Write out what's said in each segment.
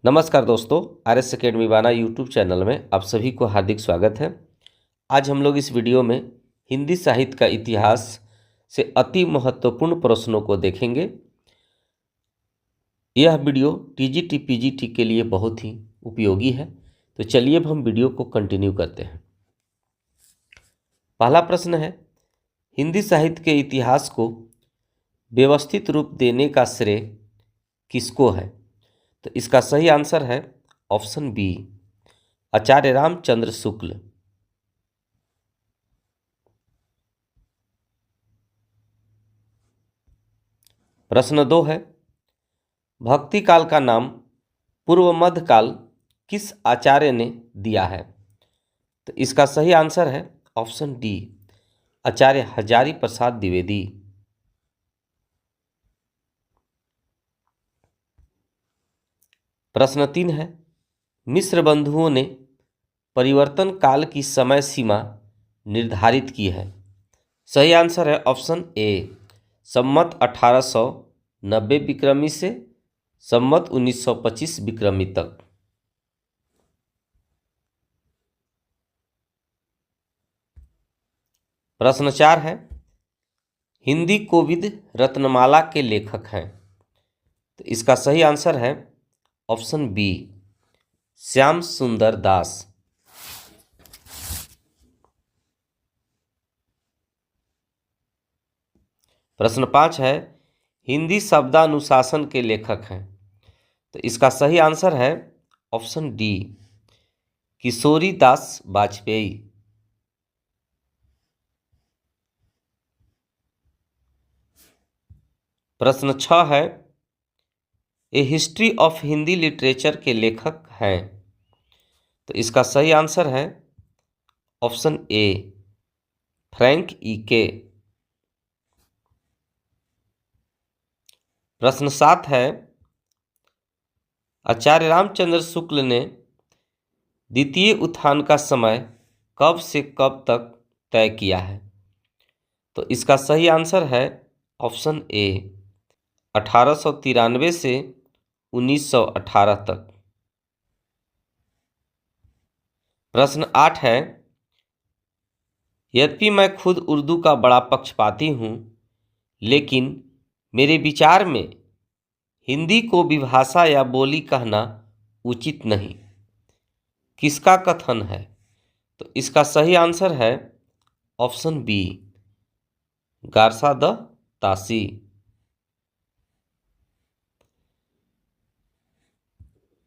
नमस्कार दोस्तों, RS academy बाना यूट्यूब चैनल में आप सभी को हार्दिक स्वागत है। आज हम लोग इस वीडियो में हिंदी साहित्य का इतिहास से अति महत्वपूर्ण प्रश्नों को देखेंगे। यह वीडियो TGT PGT के लिए बहुत ही उपयोगी है। तो चलिए अब हम वीडियो को कंटिन्यू करते हैं। पहला प्रश्न है, हिंदी साहित्य के इतिहास को व्यवस्थित रूप देने का श्रेय किसको है? तो इसका सही आंसर है ऑप्शन बी, आचार्य रामचंद्र शुक्ल। प्रश्न 2 है, भक्ति काल का नाम पूर्व मध्य काल किस आचार्य ने दिया है? तो इसका सही आंसर है ऑप्शन डी, आचार्य हजारी प्रसाद द्विवेदी। प्रश्न 3 है, मिश्र बंधुओं ने परिवर्तन काल की समय सीमा निर्धारित की है। सही आंसर है ऑप्शन ए, संमत 1890 विक्रमी से संमत 1925 विक्रमी तक। प्रश्न 4 है, हिंदी कोविद रत्नमाला के लेखक हैं। तो इसका सही आंसर है ऑप्शन बी, श्याम सुंदर दास। प्रश्न 5 है, हिंदी शब्दानुशासन के लेखक हैं। तो इसका सही आंसर है ऑप्शन डी, किशोरी दास वाजपेयी। प्रश्न 6 है, ए हिस्ट्री ऑफ हिंदी लिटरेचर के लेखक हैं। तो इसका सही आंसर है ऑप्शन ए, फ्रैंक ईके। प्रश्न 7 है, आचार्य रामचंद्र शुक्ल ने द्वितीय उत्थान का समय कब से कब तक तय किया है? तो इसका सही आंसर है ऑप्शन ए, 1893 से 1918 तक। प्रश्न 8 है, यद्यपि मैं खुद उर्दू का बड़ा पक्षपाती हूँ, लेकिन मेरे विचार में हिंदी को विभाषा या बोली कहना उचित नहीं। किसका कथन है? तो इसका सही आंसर है ऑप्शन बी, गारसा द तासी।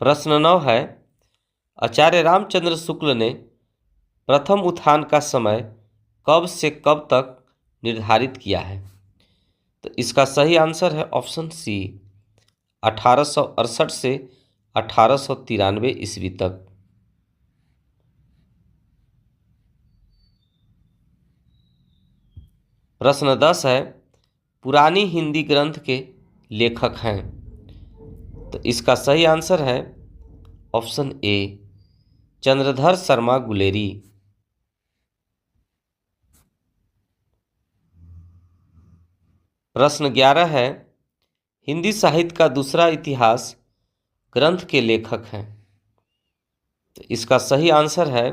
प्रश्न 9 है, आचार्य रामचंद्र शुक्ल ने प्रथम उत्थान का समय कब से कब तक निर्धारित किया है? तो इसका सही आंसर है ऑप्शन सी, 1868 से 1893 ईस्वी तक। प्रश्न 10 है, पुरानी हिंदी ग्रंथ के लेखक हैं। तो इसका सही आंसर है ऑप्शन ए, चंद्रधर शर्मा गुलेरी। प्रश्न 11 है, हिंदी साहित्य का दूसरा इतिहास ग्रंथ के लेखक हैं। तो इसका सही आंसर है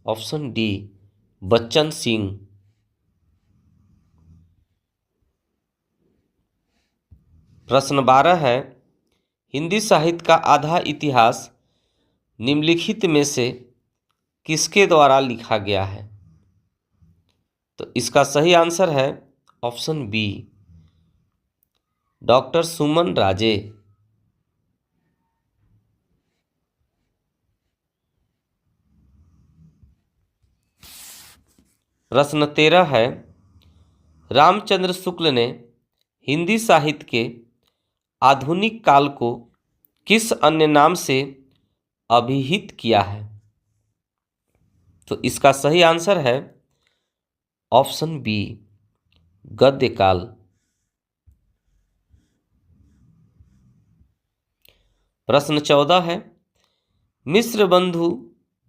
ऑप्शन डी, बच्चन सिंह। प्रश्न 12 है, हिंदी साहित्य का आधा इतिहास निम्नलिखित में से किसके द्वारा लिखा गया है? तो इसका सही आंसर है ऑप्शन बी, डॉक्टर सुमन राजे। प्रश्न 13 है, रामचंद्र शुक्ल ने हिंदी साहित्य के आधुनिक काल को किस अन्य नाम से अभिहित किया है? तो इसका सही आंसर है ऑप्शन बी, गद्य काल। प्रश्न 14 है, मिश्र बंधु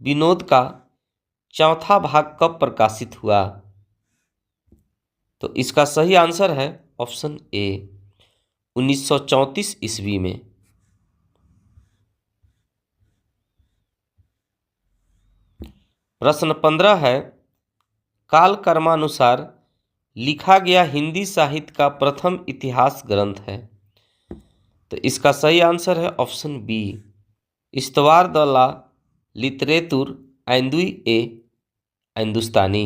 विनोद का चौथा भाग कब प्रकाशित हुआ? तो इसका सही आंसर है ऑप्शन ए, 1934 ईस्वी में। प्रश्न 15 है, काल कर्मानुसार लिखा गया हिंदी साहित्य का प्रथम इतिहास ग्रंथ है। तो इसका सही आंसर है ऑप्शन बी, इस्तवार द ला लिटरेतुर ऐंदुई ए हिंदुस्तानी।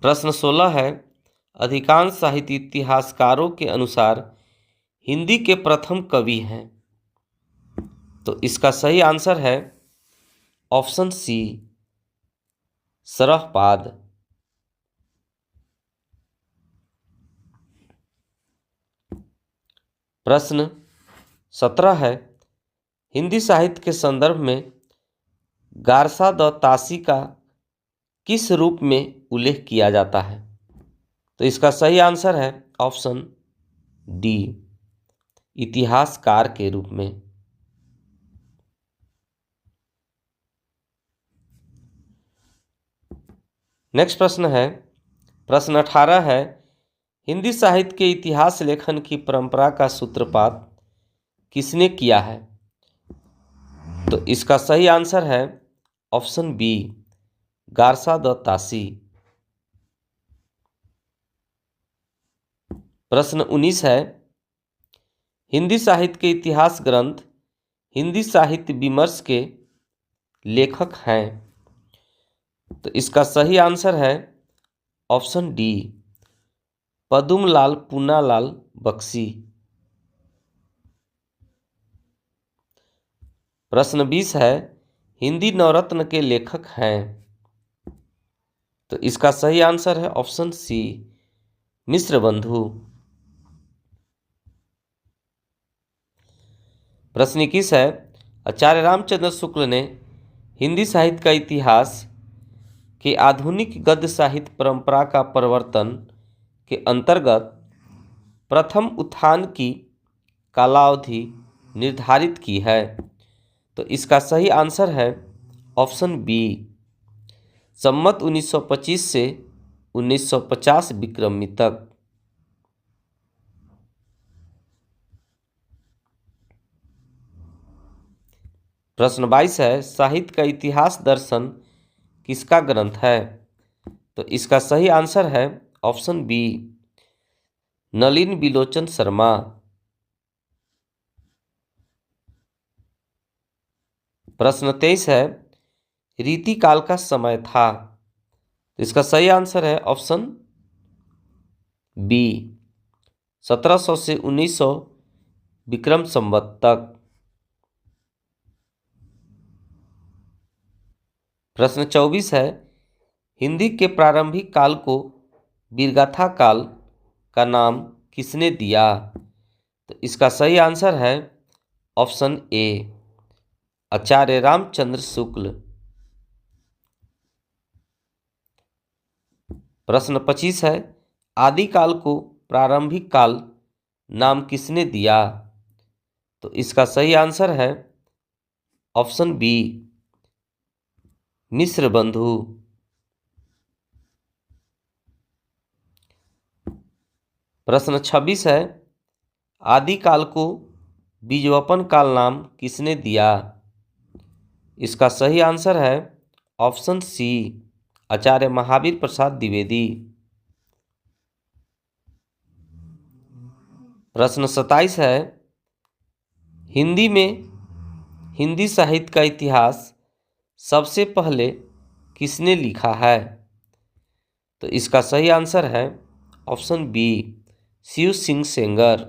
प्रश्न 16 है, अधिकांश साहित्य इतिहासकारों के अनुसार हिंदी के प्रथम कवि हैं। तो इसका सही आंसर है ऑप्शन सी, सरहपाद। प्रश्न 17 है, हिंदी साहित्य के संदर्भ में गारसा द तासी का किस रूप में उल्लेख किया जाता है? तो इसका सही आंसर है ऑप्शन डी, इतिहासकार के रूप में। नेक्स्ट प्रश्न है, प्रश्न 18 है, हिंदी साहित्य के इतिहास लेखन की परंपरा का सूत्रपात किसने किया है? तो इसका सही आंसर है ऑप्शन बी, गारसा द तासी। प्रश्न 19 है, हिंदी साहित्य के इतिहास ग्रंथ हिंदी साहित्य विमर्श के लेखक हैं। तो इसका सही आंसर है ऑप्शन डी, पदुमलाल पूनालाल बख्शी। प्रश्न 20 है, हिंदी नवरत्न के लेखक हैं। तो इसका सही आंसर है ऑप्शन सी, मिश्र बंधु। प्रश्न 21 है, आचार्य रामचंद्र शुक्ल ने हिंदी साहित्य का इतिहास के आधुनिक गद्य साहित्य परंपरा का प्रवर्तन के अंतर्गत प्रथम उत्थान की कालावधि निर्धारित की है। तो इसका सही आंसर है ऑप्शन बी, संमत 1925 से 1950 विक्रमी तक। प्रश्न 22 है, साहित्य का इतिहास दर्शन किसका ग्रंथ है? तो इसका सही आंसर है ऑप्शन बी, नलिन बिलोचन शर्मा। प्रश्न 23 है, रीति काल का समय था। तो इसका सही आंसर है ऑप्शन बी, 1700 से 1900 विक्रम संवत तक। प्रश्न 24 है, हिंदी के प्रारंभिक काल को वीरगाथा काल का नाम किसने दिया? तो इसका सही आंसर है ऑप्शन ए, आचार्य रामचंद्र शुक्ल। प्रश्न 25 है, आदिकाल को प्रारंभिक काल नाम किसने दिया? तो इसका सही आंसर है ऑप्शन बी, मिश्र बंधु। प्रश्न 26 है, आदिकाल को बीजवपन काल नाम किसने दिया? इसका सही आंसर है ऑप्शन सी, आचार्य महावीर प्रसाद द्विवेदी। प्रश्न 27 है, हिंदी में हिंदी साहित्य का इतिहास सबसे पहले किसने लिखा है? तो इसका सही आंसर है ऑप्शन बी, शिव सिंह सेंगर।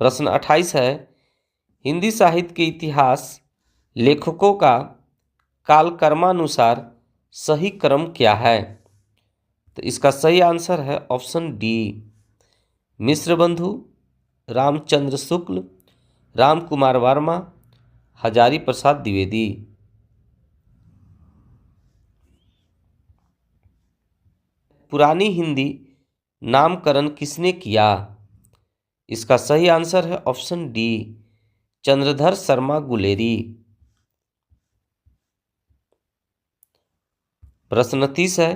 प्रश्न 28 है, हिंदी साहित्य के इतिहास लेखकों का कालक्रमानुसार सही क्रम क्या है? तो इसका सही आंसर है ऑप्शन डी, मिश्र बंधु, रामचंद्र शुक्ल, राम कुमार वर्मा, हजारी प्रसाद द्विवेदी। पुरानी हिंदी नामकरण किसने किया? इसका सही आंसर है ऑप्शन डी, चंद्रधर शर्मा गुलेरी। प्रश्न 30 है,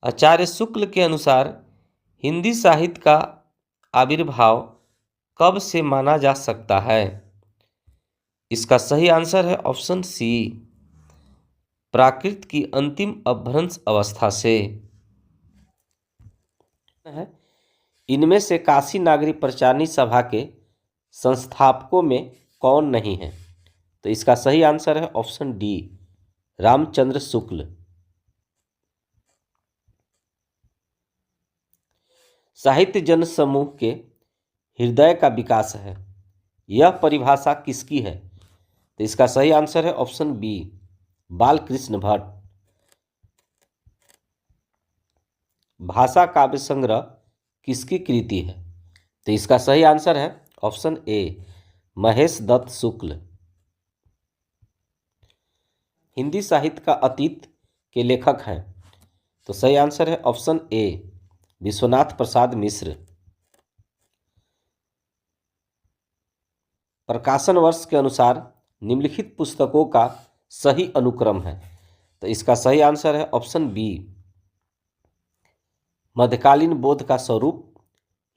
आचार्य शुक्ल के अनुसार हिंदी साहित्य का आविर्भाव कब से माना जा सकता है? इसका सही आंसर है ऑप्शन सी, प्राकृत की अंतिम अपभ्रंश अवस्था से। है इनमें से काशी नागरी प्रचारणी सभा के संस्थापकों में कौन नहीं है? तो इसका सही आंसर है ऑप्शन डी, रामचंद्र शुक्ल। साहित्य जन समूह के हृदय का विकास है, यह परिभाषा किसकी है? तो इसका सही आंसर है ऑप्शन बी, बालकृष्ण भट्ट। भाषा काव्य संग्रह किसकी कृति है? तो इसका सही आंसर है ऑप्शन ए, महेश दत्त शुक्ल। हिंदी साहित्य का अतीत के लेखक हैं? तो सही आंसर है ऑप्शन ए, विश्वनाथ प्रसाद मिश्र। प्रकाशन वर्ष के अनुसार निम्नलिखित पुस्तकों का सही अनुक्रम है? तो इसका सही आंसर है ऑप्शन बी, मध्यकालीन बोध का स्वरूप,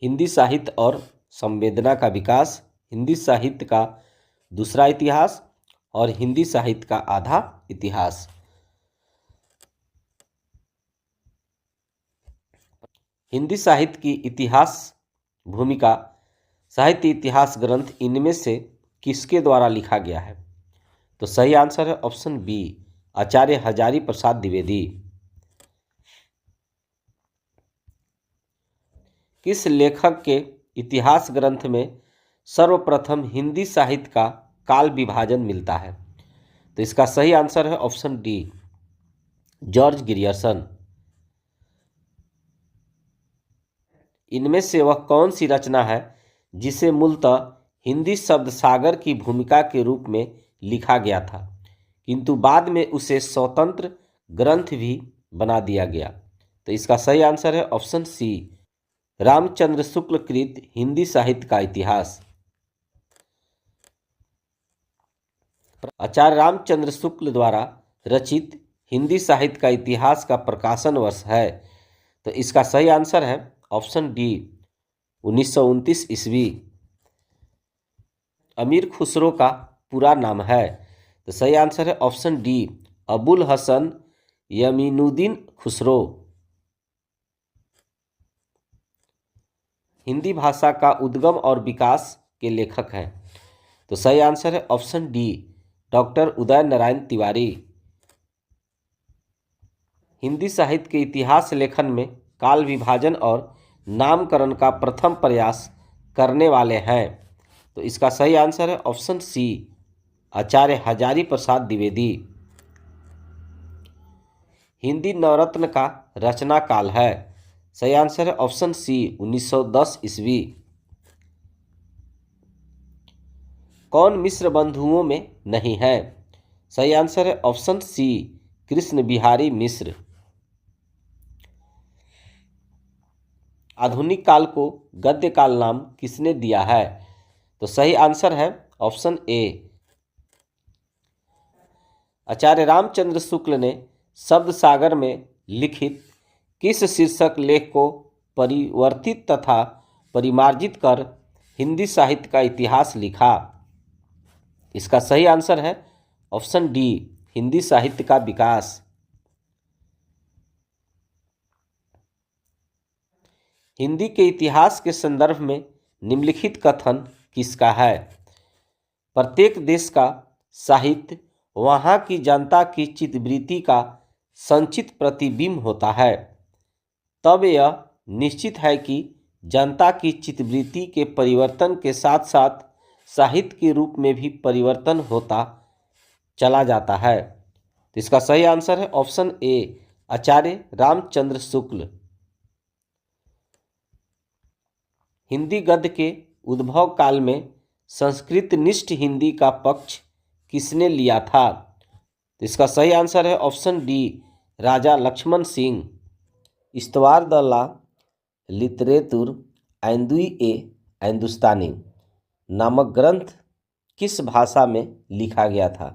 हिंदी साहित्य और संवेदना का विकास, हिंदी साहित्य का दूसरा इतिहास और हिंदी साहित्य का आधा इतिहास। हिंदी साहित्य की इतिहास भूमिका साहित्य इतिहास ग्रंथ इनमें से किसके द्वारा लिखा गया है? तो सही आंसर है ऑप्शन बी, आचार्य हजारी प्रसाद द्विवेदी। किस लेखक के इतिहास ग्रंथ में सर्वप्रथम हिंदी साहित्य का काल विभाजन मिलता है? तो इसका सही आंसर है ऑप्शन डी, जॉर्ज ग्रियर्सन। इनमें से वह कौन सी रचना है जिसे मूलतः हिंदी शब्द सागर की भूमिका के रूप में लिखा गया था, किंतु बाद में उसे स्वतंत्र ग्रंथ भी बना दिया गया? तो इसका सही आंसर है ऑप्शन सी, रामचंद्र शुक्ल कृत हिंदी साहित्य का इतिहास। आचार्य रामचंद्र शुक्ल द्वारा रचित हिंदी साहित्य का इतिहास का प्रकाशन वर्ष है? तो इसका सही आंसर है ऑप्शन डी, 1929 ईस्वी। अमीर खुसरो का पूरा नाम है? तो सही आंसर है ऑप्शन डी, अबुल हसन यमीनुद्दीन खुसरो। हिंदी भाषा का उद्गम और विकास के लेखक हैं? तो सही आंसर है option D, doctor Uday Narayan Tiwari. Hindi साहित्य के इतिहास लेखन में काल विभाजन और नामकरण का प्रथम प्रयास करने वाले हैं? तो इसका सही आंसर है ऑप्शन सी, आचार्य हजारी प्रसाद द्विवेदी। हिंदी नवरत्न का रचना काल है? सही आंसर है ऑप्शन सी, 1910 ईस्वी। कौन मिश्र बंधुओं में नहीं है? सही आंसर है ऑप्शन सी, कृष्ण बिहारी मिश्र। आधुनिक काल को गद्य काल नाम किसने दिया है? तो सही आंसर है ऑप्शन ए, आचार्य रामचंद्र शुक्ल ने शब्द सागर में लिखित किस शीर्षक लेख को परिवर्तित तथा परिमार्जित कर हिंदी साहित्य का इतिहास लिखा? इसका सही आंसर है ऑप्शन डी, हिंदी साहित्य का विकास। हिंदी के इतिहास के संदर्भ में निम्नलिखित कथन किसका है? प्रत्येक देश का साहित्य वहाँ की जनता की चित्तवृत्ति का संचित प्रतिबिंब होता है, तब यह निश्चित है कि जनता की चित्तवृत्ति के परिवर्तन के साथ साथ साहित्य के रूप में भी परिवर्तन होता चला जाता है। तो इसका सही आंसर है ऑप्शन ए, आचार्य रामचंद्र शुक्ल। हिंदी गद्य के उद्भव काल में संस्कृत निष्ठ हिंदी का पक्ष किसने लिया था? तो इसका सही आंसर है ऑप्शन डी, राजा लक्ष्मण सिंह। इस्तवार द ला लिटरेतुर आइंदुई ए हिंदुस्तानी नामक ग्रंथ किस भाषा में लिखा गया था?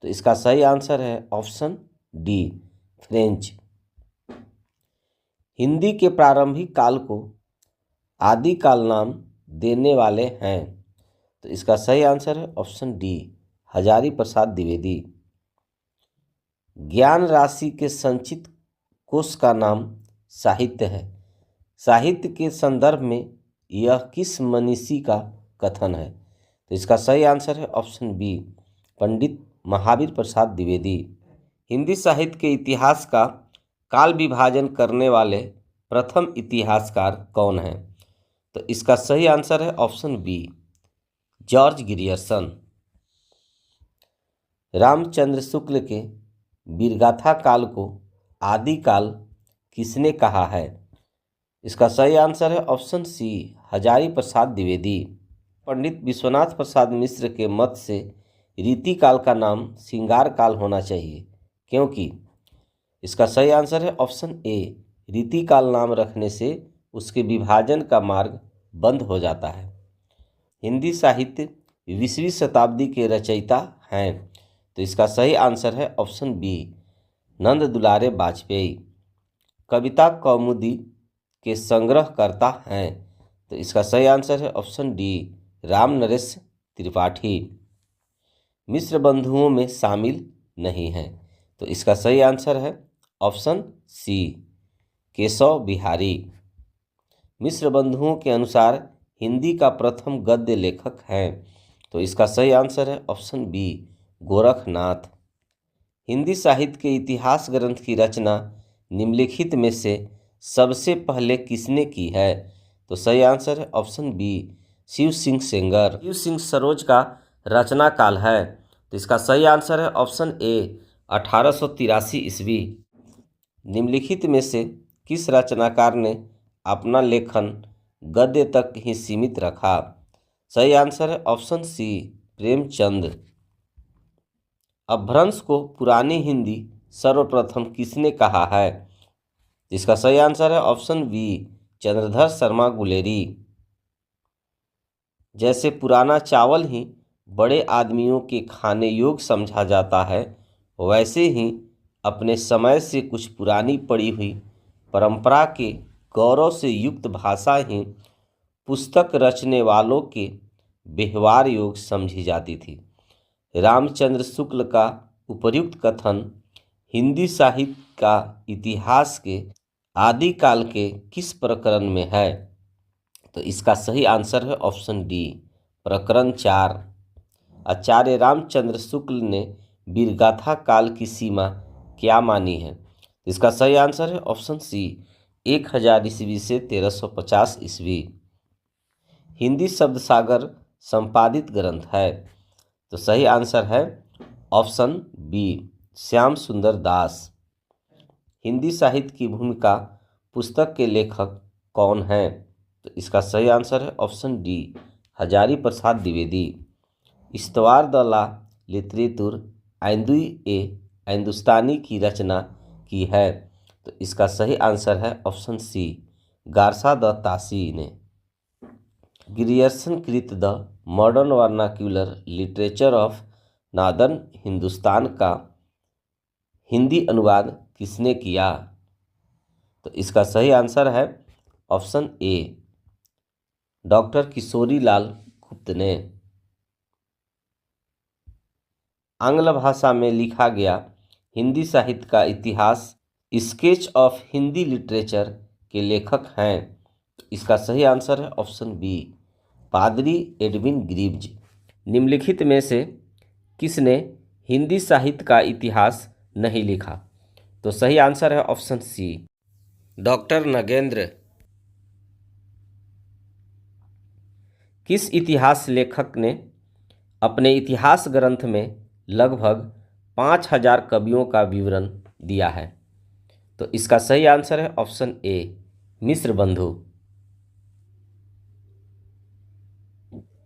तो इसका सही आंसर है ऑप्शन डी, फ्रेंच। हिंदी के प्रारंभिक काल को आदिकाल नाम देने वाले हैं? तो इसका सही आंसर है ऑप्शन डी, हजारी प्रसाद द्विवेदी। ज्ञान राशि के संचित कोश का नाम साहित्य है। साहित्य के संदर्भ में यह किस मनीषी का कथन है? तो इसका सही आंसर है ऑप्शन बी, पंडित महावीर प्रसाद द्विवेदी। हिंदी साहित्य के इतिहास का काल विभाजन करने वाले प्रथम इतिहासकार कौन हैं? तो इसका सही आंसर है option B, George Grierson. Ramchandra Shukla के वीरगाथा काल को आदि काल किसने कहा है? इसका सही आंसर है ऑप्शन सी, हजारी प्रसाद द्विवेदी। पंडित विश्वनाथ प्रसाद मिश्र के मत से रीति काल का नाम श्रृंगार काल होना चाहिए, क्योंकि? इसका सही आंसर है ऑप्शन ए, रीति काल नाम रखने से उसके विभाजन का मार्ग बंद हो जाता है। हिंदी साहित्य 20वीं शताब्दी के रचयिता हैं? तो इसका सही आंसर है ऑप्शन बी, नंद दुलारे वाजपेयी। कविता कौमुदी के संग्रहकर्ता हैं? तो इसका सही आंसर है ऑप्शन डी, राम नरेश त्रिपाठी। मिश्र बंधुओं में शामिल नहीं हैं? तो इसका सही आंसर है ऑप्शन सी, केशव बिहारी। मिश्र बंधुओं के अनुसार हिंदी का प्रथम गद्य लेखक हैं? तो इसका सही आंसर है ऑप्शन बी, गोरखनाथ। हिंदी साहित्य के इतिहास ग्रंथ की रचना निम्नलिखित में से सबसे पहले किसने की है? तो सही आंसर है ऑप्शन बी, शिव सिंह सेंगर। शिव सिंह सरोज का रचना काल है? तो इसका सही आंसर है ऑप्शन ए, 1883 ईस्वी। निम्नलिखित में से किस रचनाकार ने अपना लेखन गद्य तक ही सीमित रखा? सही आंसर है ऑप्शन सी, प्रेमचंद। अपभ्रंश को पुरानी हिंदी सर्वप्रथम किसने कहा है? इसका सही आंसर है ऑप्शन बी, चंद्रधर शर्मा गुलेरी। जैसे पुराना चावल ही बड़े आदमियों के खाने योग्य समझा जाता है, वैसे ही अपने समय से कुछ पुरानी पड़ी हुई परंपरा के गौरव से युक्त भाषा ही पुस्तक रचने वालों के व्यवहार योग्य समझी जाती थी। रामचंद्र शुक्ल का उपर्युक्त कथन हिंदी साहित्य का इतिहास के आदिकाल के किस प्रकरण में है? तो इसका सही आंसर है ऑप्शन डी, प्रकरण 4। आचार्य रामचंद्र शुक्ल ने वीरगाथा काल की सीमा क्या मानी है? इसका सही आंसर है ऑप्शन सी, 1000 ईस्वी से 1350 ईस्वी। हिंदी शब्द सागर संपादित ग्रंथ है? तो सही आंसर है ऑप्शन बी, श्याम सुंदर दास। हिंदी साहित्य की भूमिका पुस्तक के लेखक कौन हैं? तो इसका सही आंसर है ऑप्शन डी, हजारी प्रसाद द्विवेदी। इस्तवार द ला लिटरेतुर आइंदुई ए हिंदुस्तानी की रचना की है? तो इसका सही आंसर है ऑप्शन सी, गारसा द तासी ने। ग्रियर्सन कृत the modern vernacular literature of northern Hindustan का हिंदी अनुवाद किसने किया? तो इसका सही आंसर है option A, doctor Kishori Lal गुप्त ने। आंग्ल भाषा में लिखा गया हिंदी साहित्य का इतिहास स्केच ऑफ हिंदी लिटरेचर के लेखक हैं? तो इसका सही आंसर है ऑप्शन बी, पादरी एडविन ग्रीव्ज। निम्नलिखित में से किसने हिंदी साहित्य का इतिहास नहीं लिखा? तो सही आंसर है ऑप्शन सी, डॉक्टर नगेंद्र। किस इतिहास लेखक ने अपने इतिहास ग्रंथ में लगभग 5000 कवियों का विवरण दिया है? तो इसका सही आंसर है ऑप्शन ए, मिश्र बंधु।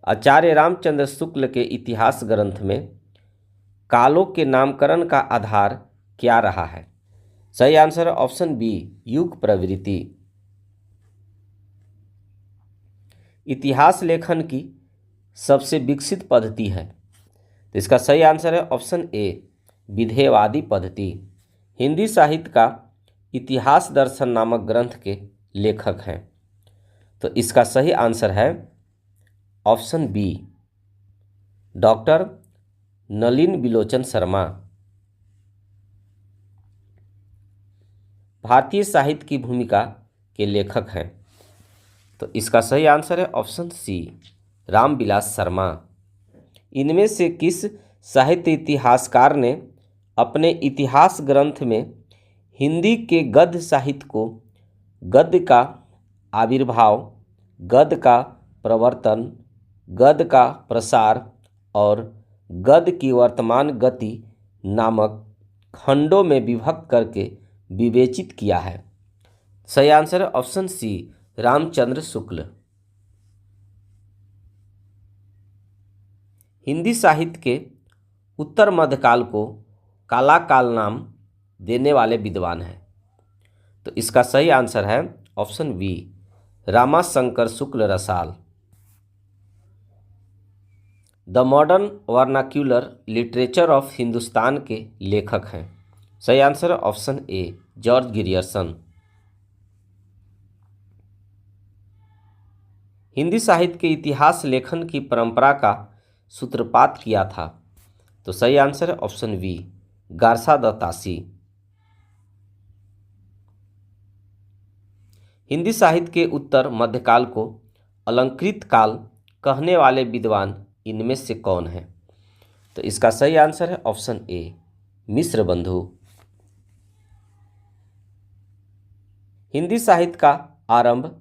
आचार्य रामचंद्र शुक्ल के इतिहास ग्रंथ में कालों के नामकरण का आधार क्या रहा है? सही आंसर है ऑप्शन बी, युग प्रवृत्ति। इतिहास लेखन की सबसे विकसित पद्धति है? तो इसका सही आंसर है ऑप्शन ए, विधेयवादी पद्धति। हिंदी साहित्य का इतिहास दर्शन नामक ग्रंथ के लेखक हैं? तो इसका सही आंसर है ऑप्शन बी डॉक्टर नलिन बिलोचन शर्मा। भारतीय साहित्य की भूमिका के लेखक हैं। तो इसका सही आंसर है ऑप्शन सी रामविलास शर्मा। इनमें से किस साहित्य इतिहासकार ने अपने इतिहास ग्रंथ में हिंदी के गद्य साहित्य को गद्य का आविर्भाव, गद्य का प्रवर्तन, गद्य का प्रसार और गद्य की वर्तमान गति नामक खंडों में विभक्त करके विवेचित किया है? सही आंसर है ऑप्शन सी रामचंद्र शुक्ल। हिंदी साहित्य के उत्तर मध्यकाल को काला काल नाम देने वाले विद्वान हैं। तो इसका सही आंसर है option B Ramashankar Shukla Rasal. The modern vernacular literature of Hindustan के लेखक हैं। सही आंसर है option A George Grierson. Hindi साहित्य के इतिहास लेखन की परंपरा का सूत्रपात किया था? तो सही आंसर है ऑप्शन बी गारसा द तासी। हिंदी साहित्य के उत्तर मध्यकाल को अलंकृत काल कहने वाले विद्वान इनमें से कौन है? तो इसका सही आंसर है ऑप्शन ए मिश्र बंधु। हिंदी साहित्य का आरंभ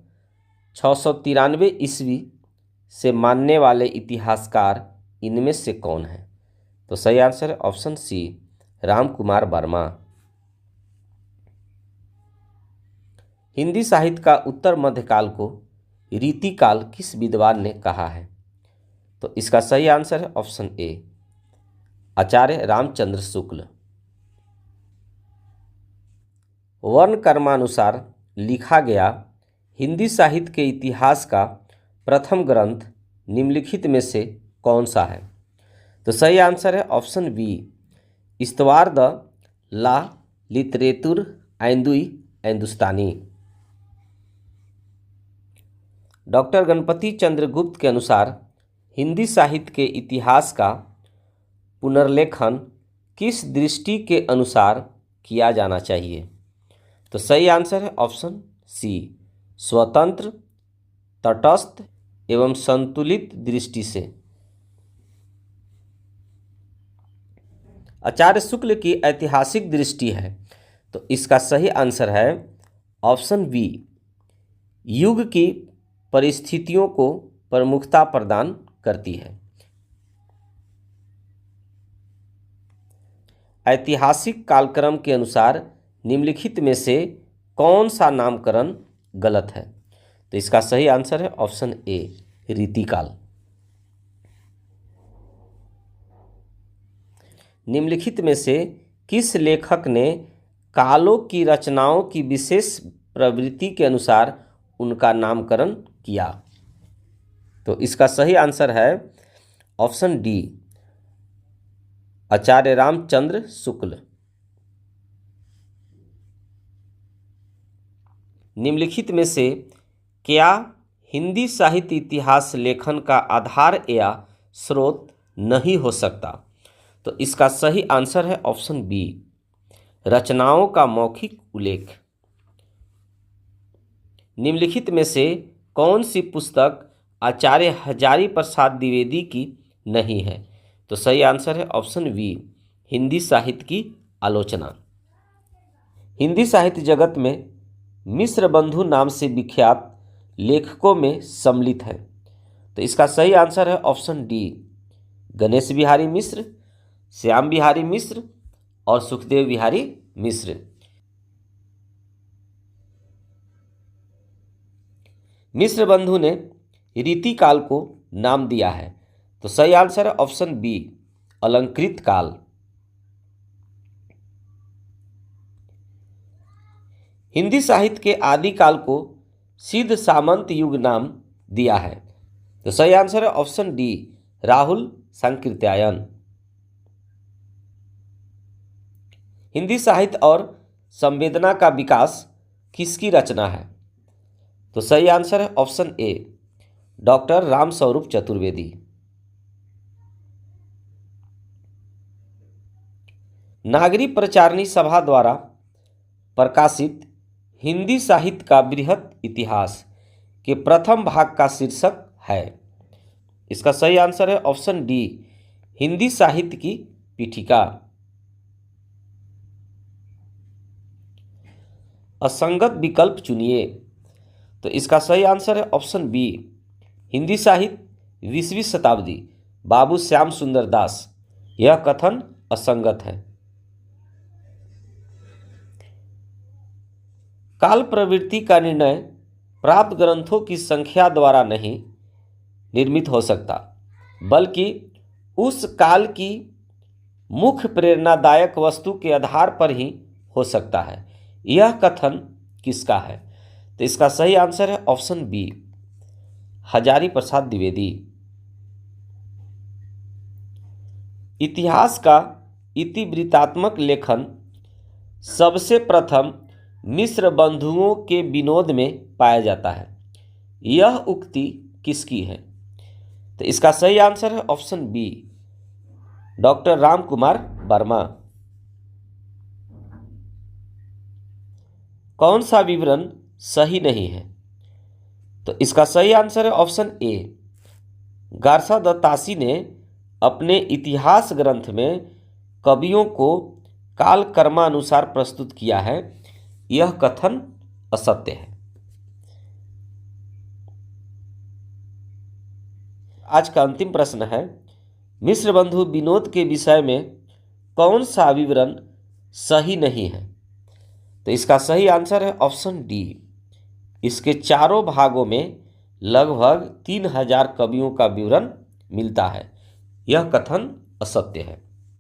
693 ईस्वी से मानने वाले इतिहासकार इनमें से कौन है? तो सही आंसर है ऑप्शन सी राम कुमार वर्मा। हिंदी साहित्य का उत्तर मध्यकाल को रीतिकाल किस विद्वान ने कहा है? तो इसका सही आंसर है ऑप्शन ए आचार्य रामचंद्र शुक्ल। वर्ण कर्मानुसार लिखा गया हिंदी साहित्य के इतिहास का प्रथम ग्रंथ निम्नलिखित में से कौन सा है? तो सही आंसर है ऑप्शन बी इस्तवार द ला लिटरेतुर ऐंदुई हिंदुस्तानी। डॉक्टर गणपति चंद्र गुप्त के अनुसार हिंदी साहित्य के इतिहास का पुनर्लेखन किस दृष्टि के अनुसार किया जाना चाहिए? तो सही आंसर है ऑप्शन सी स्वतंत्र, तटस्थ एवं संतुलित दृष्टि से। आचार्य शुक्ल की ऐतिहासिक दृष्टि है, तो इसका सही आंसर है ऑप्शन बी युग की परिस्थितियों को प्रमुखता प्रदान करती है। ऐतिहासिक कालक्रम के अनुसार निम्नलिखित में से कौन सा नामकरण गलत है? तो इसका सही आंसर है ऑप्शन ए रीतिकाल। निम्नलिखित में से किस लेखक ने कालों की रचनाओं की विशेष प्रवृत्ति के अनुसार उनका नामकरण किया? तो इसका सही आंसर है ऑप्शन डी आचार्य रामचंद्र शुक्ल। निम्नलिखित में से क्या हिंदी साहित्य इतिहास लेखन का आधार या स्रोत नहीं हो सकता? तो इसका सही आंसर है ऑप्शन बी रचनाओं का मौखिक उल्लेख। निम्नलिखित में से कौन सी पुस्तक आचार्य हजारी प्रसाद द्विवेदी की नहीं है? तो सही आंसर है ऑप्शन बी हिंदी साहित्य की आलोचना। हिंदी साहित्य जगत में मिश्र बंधु नाम से विख्यात लेखकों में सम्मिलित है। तो इसका सही आंसर है ऑप्शन डी गणेश बिहारी मिश्र, श्याम बिहारी मिश्र और सुखदेव बिहारी मिश्र। मिश्र बंधु ने रीतिकाल को नाम दिया है। तो सही आंसर है ऑप्शन बी अलंकृत काल। हिंदी साहित्य के आदिकाल को सिद्ध सामंत युग नाम दिया है। तो सही आंसर है ऑप्शन डी राहुल सांकृत्यायन। हिंदी साहित्य और संवेदना का विकास किसकी रचना है? तो सही आंसर है option A doctor Ramswaroop Chaturvedi. Nagari Pracharini Sabha द्वारा प्रकाशित हिंदी साहित्य का बृहत इतिहास के प्रथम भाग का शीर्षक है। इसका सही आंसर है ऑप्शन डी, हिंदी साहित्य की पीठिका। असंगत विकल्प चुनिए। तो इसका सही आंसर है ऑप्शन बी, हिंदी साहित्य 20वीं शताब्दी, बाबू श्याम सुंदर दास। यह कथन असंगत है। काल प्रवृत्ति का निर्णय प्राप्त ग्रंथों की संख्या द्वारा नहीं निर्मित हो सकता, बल्कि उस काल की मुख्य प्रेरणादायक वस्तु के आधार पर ही हो सकता है। यह कथन किसका है? तो इसका सही आंसर है ऑप्शन बी, हजारी प्रसाद द्विवेदी। इतिहास का इतिवृत्तात्मक लेखन सबसे प्रथम मिस्र बंधुओं के विनोद में पाया जाता है। यह उक्ति किसकी है? तो इसका सही आंसर है option B, doctor Ram Kumar Verma. कौन सा विवरण सही नहीं है? तो इसका सही आंसर है ऑप्शन ए, गारसा दत्तासी ने अपने इतिहास ग्रंथ में कवियों को कालकर्मानुसार प्रस्तुत किया है। यह कथन असत्य है। आज का अंतिम प्रश्न है, मिस्र बंधु विनोद के विषय में कौन सा विवरण सही नहीं है? तो इसका सही आंसर है ऑप्शन डी, इसके चारों भागों में लगभग 3000 कवियों का विवरण मिलता है। यह कथन असत्य है।